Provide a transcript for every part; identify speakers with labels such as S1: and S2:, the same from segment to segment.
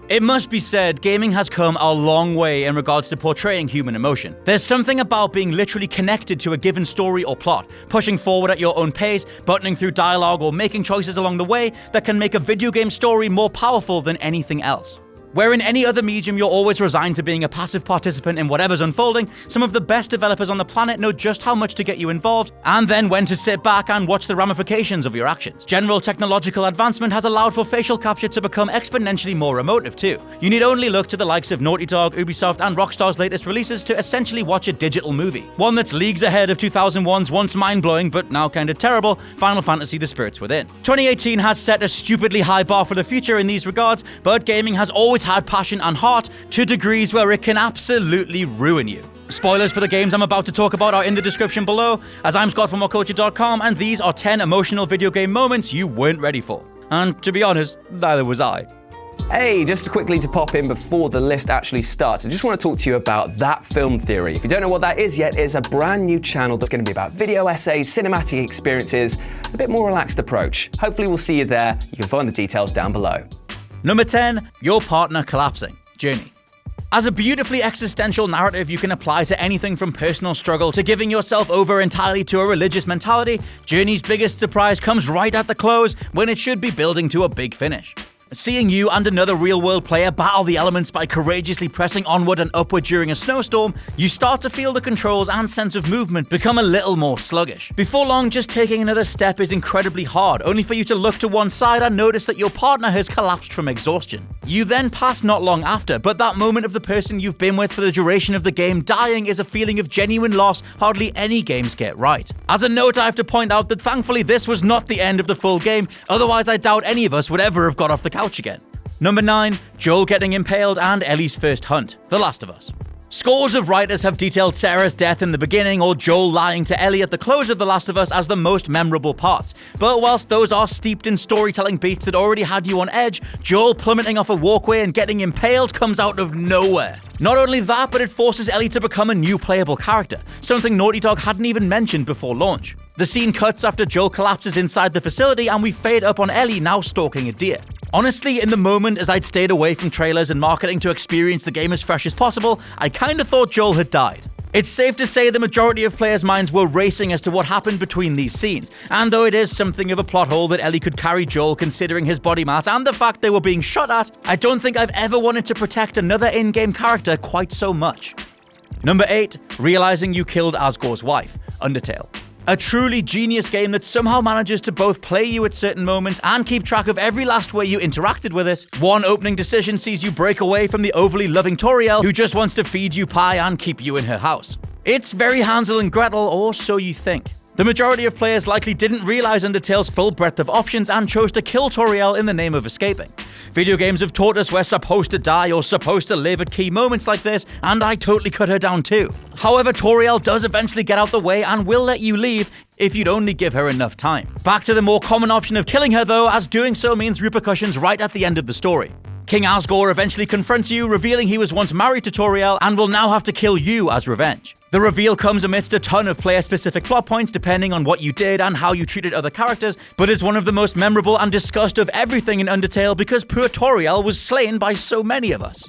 S1: It must be said, gaming has come a long way in regards to portraying human emotion. There's something about being literally connected to a given story or plot, pushing forward at your own pace, buttoning through dialogue, or making choices along the way that can make a video game story more powerful than anything else. Where in any other medium you're always resigned to being a passive participant in whatever's unfolding, some of the best developers on the planet know just how much to get you involved, and then when to sit back and watch the ramifications of your actions. General technological advancement has allowed for facial capture to become exponentially more emotive too. You need only look to the likes of Naughty Dog, Ubisoft, and Rockstar's latest releases to essentially watch a digital movie. One that's leagues ahead of 2001's once mind-blowing, but now kinda terrible, Final Fantasy The Spirits Within. 2018 has set a stupidly high bar for the future in these regards, but gaming has always had passion and heart to degrees where it can absolutely ruin you. Spoilers for the games I'm about to talk about are in the description below, as I'm Scott from WhatCulture.com, and these are 10 emotional video game moments you weren't ready for. And to be honest, neither was I.
S2: Hey, just quickly to pop in before the list actually starts, I just want to talk to you about That Film Theory. If you don't know what that is yet, it's a brand new channel that's going to be about video essays, cinematic experiences, a bit more relaxed approach. Hopefully we'll see you there. You can find the details down below.
S1: Number 10, your partner collapsing. Journey. As a beautifully existential narrative you can apply to anything from personal struggle to giving yourself over entirely to a religious mentality, Journey's biggest surprise comes right at the close when it should be building to a big finish. Seeing you and another real-world player battle the elements by courageously pressing onward and upward during a snowstorm, you start to feel the controls and sense of movement become a little more sluggish. Before long, just taking another step is incredibly hard, only for you to look to one side and notice that your partner has collapsed from exhaustion. You then pass not long after, but that moment of the person you've been with for the duration of the game dying is a feeling of genuine loss hardly any games get right. As a note, I have to point out that thankfully this was not the end of the full game, otherwise I doubt any of us would ever have got off the couch again. Number 9, Joel getting impaled and Ellie's first hunt, The Last of Us. Scores of writers have detailed Sarah's death in the beginning or Joel lying to Ellie at the close of The Last of Us as the most memorable parts. But whilst those are steeped in storytelling beats that already had you on edge, Joel plummeting off a walkway and getting impaled comes out of nowhere. Not only that, but it forces Ellie to become a new playable character, something Naughty Dog hadn't even mentioned before launch. The scene cuts after Joel collapses inside the facility and we fade up on Ellie now stalking a deer. Honestly, in the moment, as I'd stayed away from trailers and marketing to experience the game as fresh as possible, I kinda thought Joel had died. It's safe to say the majority of players' minds were racing as to what happened between these scenes, and though it is something of a plot hole that Ellie could carry Joel considering his body mass and the fact they were being shot at, I don't think I've ever wanted to protect another in-game character quite so much. Number 8, realizing you killed Asgore's wife, Undertale. A truly genius game that somehow manages to both play you at certain moments and keep track of every last way you interacted with it. One opening decision sees you break away from the overly loving Toriel, who just wants to feed you pie and keep you in her house. It's very Hansel and Gretel, or so you think. The majority of players likely didn't realize Undertale's full breadth of options and chose to kill Toriel in the name of escaping. Video games have taught us we're supposed to die or supposed to live at key moments like this, and I totally cut her down too. However, Toriel does eventually get out the way and will let you leave if you'd only give her enough time. Back to the more common option of killing her though, as doing so means repercussions right at the end of the story. King Asgore eventually confronts you, revealing he was once married to Toriel and will now have to kill you as revenge. The reveal comes amidst a ton of player-specific plot points depending on what you did and how you treated other characters, but is one of the most memorable and discussed of everything in Undertale because poor Toriel was slain by so many of us.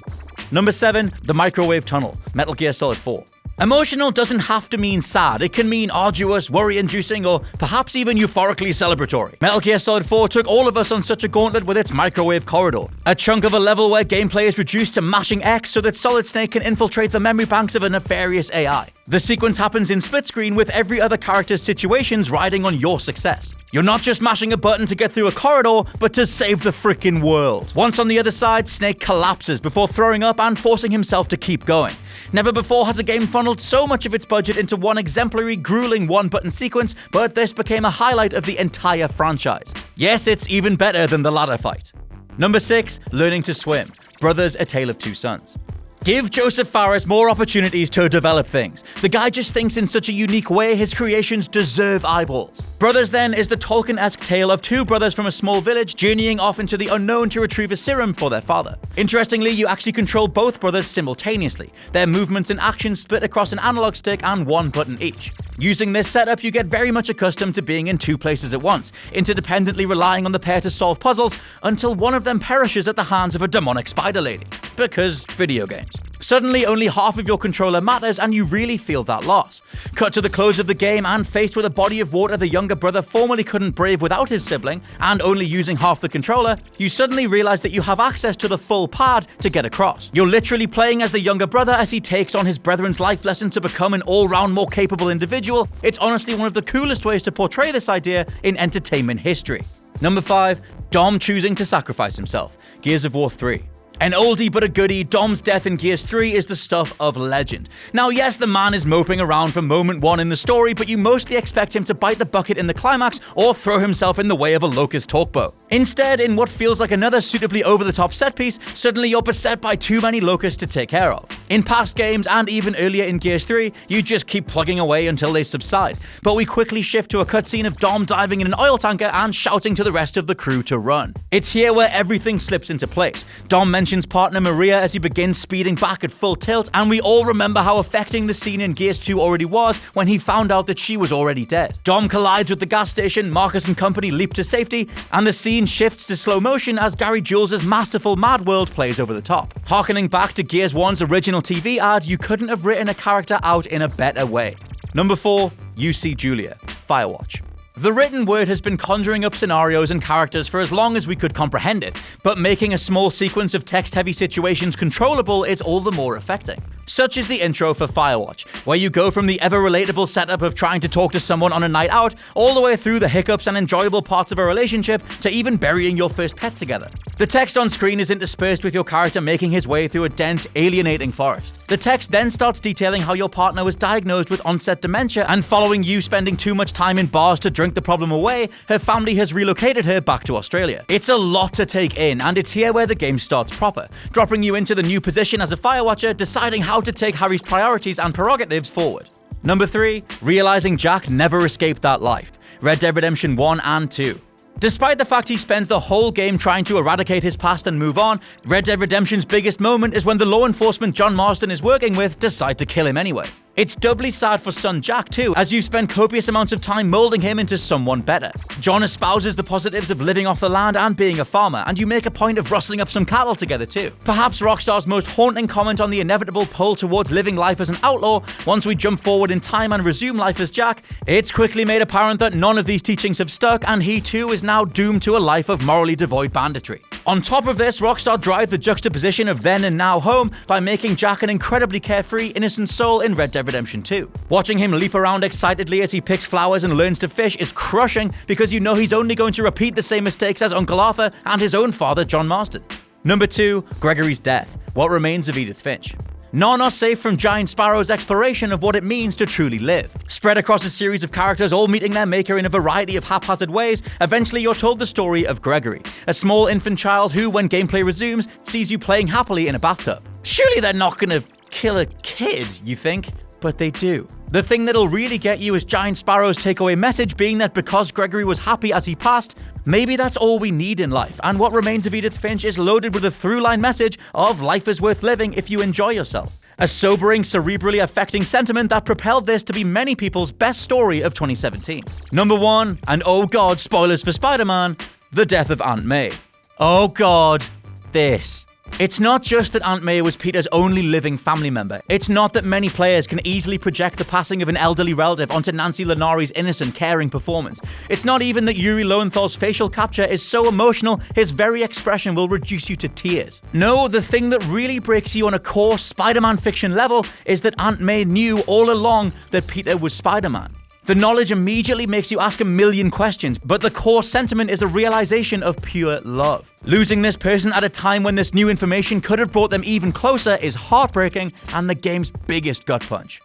S1: Number 7, The Microwave Tunnel, Metal Gear Solid 4. Emotional doesn't have to mean sad, it can mean arduous, worry-inducing, or perhaps even euphorically celebratory. Metal Gear Solid 4 took all of us on such a gauntlet with its microwave corridor, a chunk of a level where gameplay is reduced to mashing X so that Solid Snake can infiltrate the memory banks of a nefarious AI. The sequence happens in split screen with every other character's situations riding on your success. You're not just mashing a button to get through a corridor, but to save the frickin' world. Once on the other side, Snake collapses before throwing up and forcing himself to keep going. Never before has a game funneled so much of its budget into one exemplary, grueling one-button sequence, but this became a highlight of the entire franchise. Yes, it's even better than the ladder fight. Number 6, Learning to Swim, Brothers: A Tale of Two Sons. Give Joseph Fares more opportunities to develop things. The guy just thinks in such a unique way, his creations deserve eyeballs. Brothers, then, is the Tolkien-esque tale of two brothers from a small village journeying off into the unknown to retrieve a serum for their father. Interestingly, you actually control both brothers simultaneously, their movements and actions split across an analog stick and one button each. Using this setup, you get very much accustomed to being in two places at once, interdependently relying on the pair to solve puzzles until one of them perishes at the hands of a demonic spider lady. Because video games. Suddenly, only half of your controller matters and you really feel that loss. Cut to the close of the game and faced with a body of water the younger brother formerly couldn't brave without his sibling, and only using half the controller, you suddenly realize that you have access to the full pad to get across. You're literally playing as the younger brother as he takes on his brethren's life lesson to become an all-round more capable individual. It's honestly one of the coolest ways to portray this idea in entertainment history. Number 5. Dom choosing to sacrifice himself. Gears of War 3. An oldie but a goodie, Dom's death in Gears 3 is the stuff of legend. Now yes, the man is moping around from moment 1 in the story, but you mostly expect him to bite the bucket in the climax or throw himself in the way of a locust talkbow. Instead, in what feels like another suitably over-the-top set piece, suddenly you're beset by too many locusts to take care of. In past games, and even earlier in Gears 3, you just keep plugging away until they subside, but we quickly shift to a cutscene of Dom diving in an oil tanker and shouting to the rest of the crew to run. It's here where everything slips into place. Dom mentions partner Maria as he begins speeding back at full tilt, and we all remember how affecting the scene in Gears 2 already was when he found out that she was already dead. Dom collides with the gas station, Marcus and company leap to safety, and the scene shifts to slow motion as Gary Jules' masterful Mad World plays over the top. Harkening back to Gears 1's original TV ad, you couldn't have written a character out in a better way. Number 4. UC Julia. Firewatch. The written word has been conjuring up scenarios and characters for as long as we could comprehend it, but making a small sequence of text-heavy situations controllable is all the more affecting. Such is the intro for Firewatch, where you go from the ever-relatable setup of trying to talk to someone on a night out, all the way through the hiccups and enjoyable parts of a relationship, to even burying your first pet together. The text on screen is interspersed with your character making his way through a dense, alienating forest. The text then starts detailing how your partner was diagnosed with onset dementia, and following you spending too much time in bars to drink the problem away, her family has relocated her back to Australia. It's a lot to take in, and it's here where the game starts proper, dropping you into the new position as a Firewatcher, deciding how to take Harry's priorities and prerogatives forward. Number 3. Realizing Jack never escaped that life. Red Dead Redemption 1 and 2. Despite the fact he spends the whole game trying to eradicate his past and move on, Red Dead Redemption's biggest moment is when the law enforcement John Marston is working with decide to kill him anyway. It's doubly sad for son Jack too, as you spend copious amounts of time molding him into someone better. John espouses the positives of living off the land and being a farmer, and you make a point of rustling up some cattle together too. Perhaps Rockstar's most haunting comment on the inevitable pull towards living life as an outlaw, once we jump forward in time and resume life as Jack, it's quickly made apparent that none of these teachings have stuck, and he too is now doomed to a life of morally devoid banditry. On top of this, Rockstar drive the juxtaposition of then and now home by making Jack an incredibly carefree, innocent soul in Red Dead Redemption 2. Watching him leap around excitedly as he picks flowers and learns to fish is crushing, because you know he's only going to repeat the same mistakes as Uncle Arthur and his own father, John Marston. Number 2. Gregory's death. What remains of Edith Finch. None are safe from Giant Sparrow's exploration of what it means to truly live. Spread across a series of characters all meeting their maker in a variety of haphazard ways, eventually you're told the story of Gregory, a small infant child who, when gameplay resumes, sees you playing happily in a bathtub. Surely they're not gonna kill a kid, you think? But they do. The thing that'll really get you is Giant Sparrow's takeaway message being that because Gregory was happy as he passed, maybe that's all we need in life, and what remains of Edith Finch is loaded with a through-line message of life is worth living if you enjoy yourself. A sobering, cerebrally affecting sentiment that propelled this to be many people's best story of 2017. Number 1, and oh god, spoilers for Spider-Man, the death of Aunt May. Oh god, this. It's not just that Aunt May was Peter's only living family member. It's not that many players can easily project the passing of an elderly relative onto Nancy Lenari's innocent, caring performance. It's not even that Yuri Lowenthal's facial capture is so emotional, his very expression will reduce you to tears. No, the thing that really breaks you on a core Spider-Man fiction level is that Aunt May knew all along that Peter was Spider-Man. The knowledge immediately makes you ask a million questions, but the core sentiment is a realization of pure love. Losing this person at a time when this new information could have brought them even closer is heartbreaking and the game's biggest gut punch.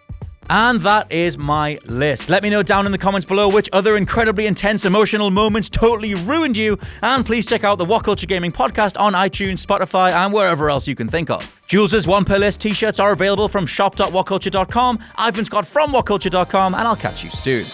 S1: And that is my list. Let me know down in the comments below which other incredibly intense emotional moments totally ruined you, and please check out the WhatCulture Gaming Podcast on iTunes, Spotify, and wherever else you can think of. Jules' One Per List t-shirts are available from shop.whatculture.com. I've been Scott from whatculture.com, and I'll catch you soon.